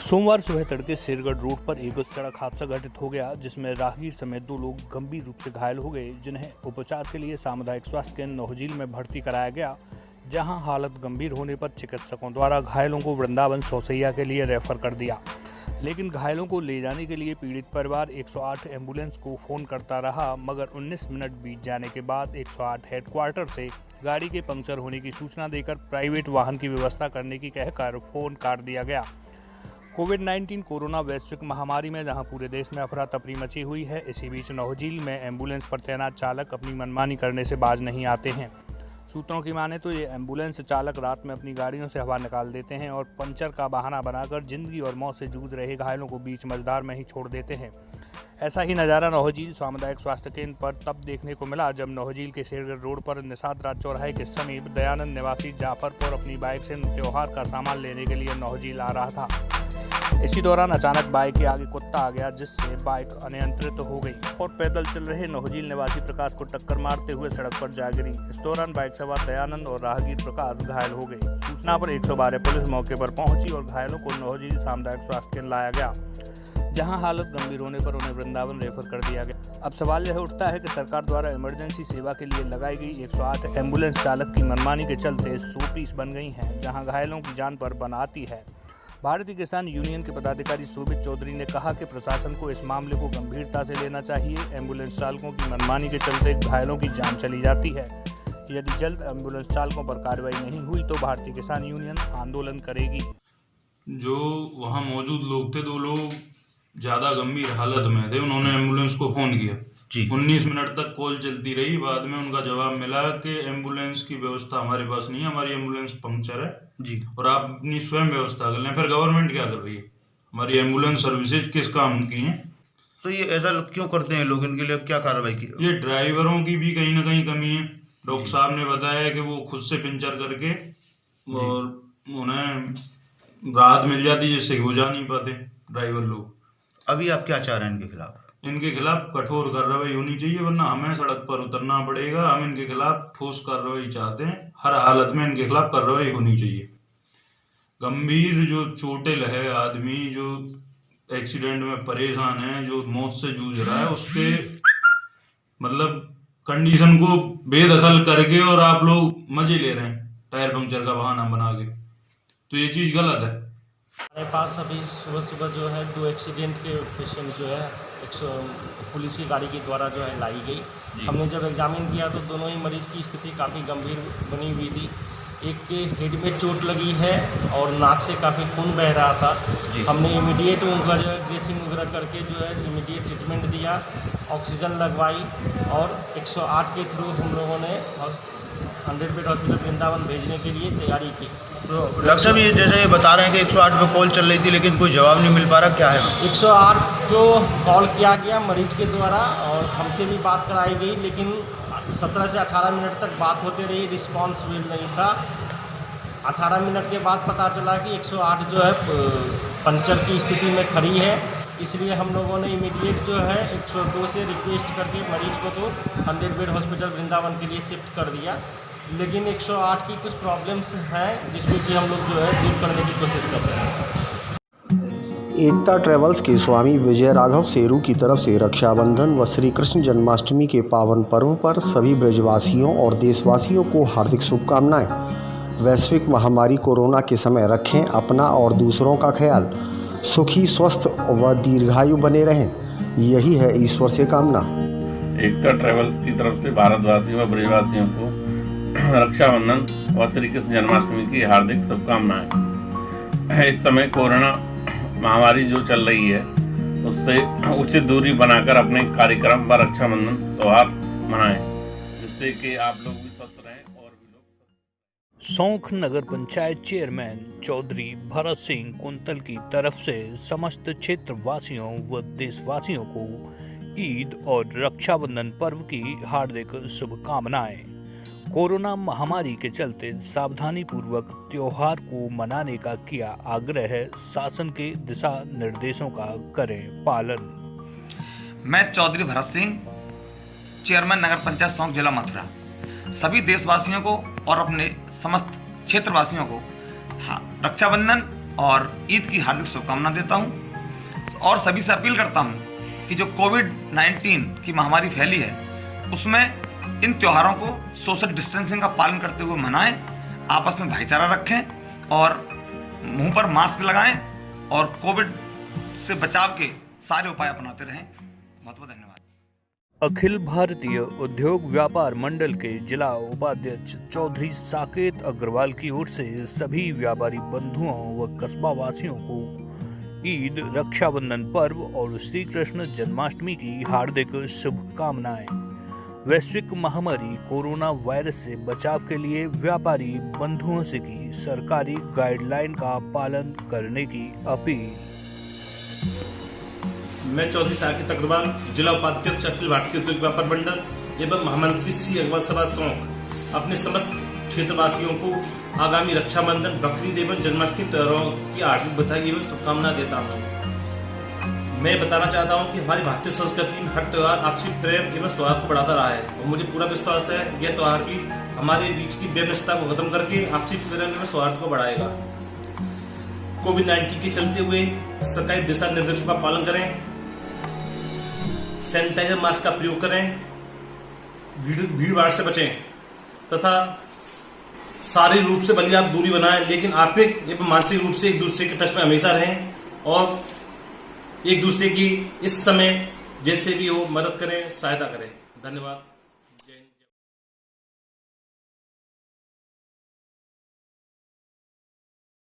सोमवार सुबह तड़के शेरगढ़ रोड पर एक सड़क हादसा घटित हो गया, जिसमें राहगीर समेत 2 लोग गंभीर रूप से घायल हो गए, जिन्हें उपचार के लिए सामुदायिक स्वास्थ्य केंद्र नौहजील में भर्ती कराया गया, जहां हालत गंभीर होने पर चिकित्सकों द्वारा घायलों को वृंदावन सौसैया के लिए रेफर कर दिया। लेकिन घायलों को ले जाने के लिए पीड़ित परिवार 108 एम्बुलेंस को फोन करता रहा, मगर 19 मिनट बीत जाने के बाद 108 हेडक्वार्टर से गाड़ी के पंक्चर होने की सूचना देकर प्राइवेट वाहन की व्यवस्था करने की कहकर फोन काट दिया गया। कोविड-19 कोरोना वैश्विक महामारी में जहां पूरे देश में अफरा तफरी मची हुई है, इसी बीच नौहजील में एम्बुलेंस पर तैनात चालक अपनी मनमानी करने से बाज नहीं आते हैं। सूत्रों की माने तो ये एम्बुलेंस चालक रात में अपनी गाड़ियों से हवा निकाल देते हैं और पंचर का बहाना बनाकर जिंदगी और मौत से जूझ रहे घायलों को बीच मझधार में ही छोड़ देते हैं। ऐसा ही नज़ारा नौहजील सामुदायिक स्वास्थ्य केंद्र पर तब देखने को मिला जब नौहजील के शेरगढ़ रोड पर निषाद राज चौराहे के समीप दयानंद निवासी जाफरपुर अपनी बाइक से त्योहार का सामान लेने के लिए नौहजील आ रहा था। इसी दौरान अचानक बाइक के आगे कुत्ता आ गया, जिससे बाइक अनियंत्रित हो गई और पैदल चल रहे नौहजील निवासी प्रकाश को टक्कर मारते हुए सड़क पर जा गिरी। इस दौरान बाइक सवार दयानंद और राहगीर प्रकाश घायल हो गए। सूचना पर 112 पुलिस मौके पर पहुंची और घायलों को नौहजील सामुदायिक स्वास्थ्य केंद्र लाया गया, जहां हालत गंभीर होने पर उन्हें वृंदावन रेफर कर दिया गया। अब सवाल यह उठता है कि सरकार द्वारा इमरजेंसी सेवा के लिए लगाई गई 108 एम्बुलेंस चालक की मनमानी के चलते 100 पीस बन गई हैं, जहां घायलों की जान पर बन आती है। भारतीय किसान यूनियन के पदाधिकारी शोभित चौधरी ने कहा कि प्रशासन को इस मामले को गंभीरता से लेना चाहिए। एम्बुलेंस चालकों की मनमानी के चलते घायलों की जान चली जाती है। यदि जल्द एम्बुलेंस चालकों पर कार्रवाई नहीं हुई तो भारतीय किसान यूनियन आंदोलन करेगी। जो वहाँ मौजूद लोग थे, 2 लोग ज़्यादा गंभीर हालत में थे, उन्होंने एम्बुलेंस को फ़ोन किया। 19 मिनट तक कॉल चलती रही। बाद में उनका जवाब मिला कि एम्बुलेंस की व्यवस्था हमारे पास नहीं है, हमारी एम्बुलेंस पंक्चर है जी, और आप अपनी स्वयं व्यवस्था कर लें। फिर गवर्नमेंट क्या कर रही है? हमारी एम्बुलेंस सर्विसेज किस काम की हैं? तो ये ऐसा क्यों करते हैं लोग? इनके लिए क्या कार्रवाई की? ये ड्राइवरों की भी कहीं ना कहीं कमी है। डॉक्टर साहब ने बताया कि वो खुद से पंचर करके और उन्हें राहत मिल जाती, जिससे वो जा नहीं पाते ड्राइवर लोग। अभी आप क्या चाह रहे हैं इनके खिलाफ? इनके खिलाफ कठोर कार्रवाई होनी चाहिए, वरना हमें सड़क पर उतरना पड़ेगा। हम इनके खिलाफ ठोस कार्रवाई चाहते हैं। हर हालत में इनके खिलाफ कार्रवाई होनी चाहिए। गंभीर जो चोटिल है आदमी, जो एक्सीडेंट में परेशान है, जो मौत से जूझ रहा है, उसके मतलब कंडीशन को बेदखल करके और आप लोग मजे ले रहे हैं टायर पंक्चर का बहाना बना के, तो ये चीज़ गलत है। हमारे पास अभी सुबह सुबह जो है 2 एक्सीडेंट के पेशेंट जो है पुलिस की गाड़ी के द्वारा जो है लाई गई। हमने जब एग्जामिन किया तो दोनों ही मरीज की स्थिति काफ़ी गंभीर बनी हुई थी। एक के हेड में चोट लगी है और नाक से काफ़ी खून बह रहा था। हमने इमीडिएट उनका जो है ड्रेसिंग वगैरह करके जो है इमीडिएट ट्रीटमेंट दिया, ऑक्सीजन लगवाई और 108 के थ्रू हम लोगों ने 100 बेड हॉस्पिटल वृंदावन भेजने के लिए तैयारी की। तो डॉक्टर साहब ये जैसे ये बता रहे हैं कि 108 पे कॉल चल रही थी लेकिन कोई जवाब नहीं मिल पा रहा, क्या है? 108 को कॉल किया गया मरीज के द्वारा और हमसे भी बात कराई गई, लेकिन 17 से 18 मिनट तक बात होते रही, रिस्पांस भी नहीं था। 18 मिनट के बाद पता चला कि 108 जो है पंचर की स्थिति में खड़ी है, इसलिए हम लोगों ने इमीडिएट जो है 102 से रिक्वेस्ट करके मरीज को तो 100 बेड हॉस्पिटल वृंदावन के लिए शिफ्ट कर दिया। लेकिन 108 की कुछ प्रॉब्लम्स हैं जिसको कि हम लोग जो है दूर करने की कोशिश कर रहे हैं। एकता ट्रेवल्स के स्वामी विजय राघव सेरू की तरफ से रक्षाबंधन व श्री कृष्ण जन्माष्टमी के पावन पर्व पर सभी ब्रजवासियों और देशवासियों को हार्दिक शुभकामनाएं। वैश्विक महामारी कोरोना के समय रखें अपना और दूसरों का ख्याल। सुखी, स्वस्थ व दीर्घायु बने रहें, यही है ईश्वर से कामना। एकता ट्रेवल्स की तरफ से भारतवासियों व ब्रजवासियों को रक्षाबंधन व श्री कृष्ण जन्माष्टमी की हार्दिक शुभकामनाएं। इस समय कोरोना महामारी जो चल रही है, उससे उचित दूरी बनाकर अपने कार्यक्रम व रक्षाबंधन त्योहार मनाएं, जिससे कि आप लोग भी स्वस्थ रहें और भी लोग। सौंख नगर पंचायत चेयरमैन चौधरी भरत सिंह कुंतल की तरफ से समस्त क्षेत्रवासियों व देशवासियों को ईद और रक्षाबंधन पर्व की हार्दिक शुभकामनाएं। कोरोना महामारी के चलते सावधानी पूर्वक त्योहार को मनाने का किया आग्रह। शासन के दिशा निर्देशों का करें पालन। मैं चौधरी भरत सिंह, चेयरमैन नगर पंचायत सौंख, जिला मथुरा, सभी देशवासियों को और अपने समस्त क्षेत्रवासियों को रक्षाबंधन और ईद की हार्दिक शुभकामना देता हूँ और सभी से अपील करता हूँ कि जो कोविड-19 की महामारी फैली है उसमें इन त्योहारों को सोशल डिस्टेंसिंग का पालन करते हुए मनाएं, आपस में भाईचारा रखें और मुंह पर मास्क लगाएं और कोविड से बचाव के सारे उपाय अपनाते रहें। बहुत बहुत धन्यवाद। अखिल भारतीय उद्योग व्यापार मंडल के जिला उपाध्यक्ष चौधरी साकेत अग्रवाल की ओर से सभी व्यापारी बंधुओं व कस्बा वासियों को ईद, रक्षाबंधन पर्व और श्री कृष्ण जन्माष्टमी की हार्दिक शुभकामनाएं। वैश्विक महामारी कोरोना वायरस से बचाव के लिए व्यापारी बंधुओं से की सरकारी गाइडलाइन का पालन करने की अपील। मैं चौधरी साकेत अग्रवाल, जिला उपाध्यक्ष अखिल भारतीय उद्योग व्यापार मंडल एवं महामंत्री श्री अग्रवाल सभा सौंक अपने समस्त क्षेत्रवासियों को आगामी रक्षाबंधन, बकरीद एवं जन्माष्टमी त्योहारों की हार्दिक बधाई एवं शुभकामना देता हूँ। मैं बताना चाहता हूँ कि हमारी भारतीय संस्कृति में हर त्योहार आपसी प्रेम एवं सौहार्द को बढ़ाता रहा है और मुझे पूरा विश्वास है यह त्योहार भी हमारे बीच की व्यवस्था को खत्म करके आपसी प्रेम एवं सौहार्द को बढ़ाएगा। कोविड-19 के चलते हुए सरकारी दिशा निर्देशों का पालन करें, सैनिटाइजर मास्क का प्रयोग करें, भीड़ भाड़ से बचें तथा शारीरिक रूप से भले आप दूरी बनाएं लेकिन आर्थिक एवं मानसिक रूप से एक दूसरे के टच में हमेशा रहें और एक दूसरे की इस समय जैसे भी हो मदद करें, सहायता करें। धन्यवाद।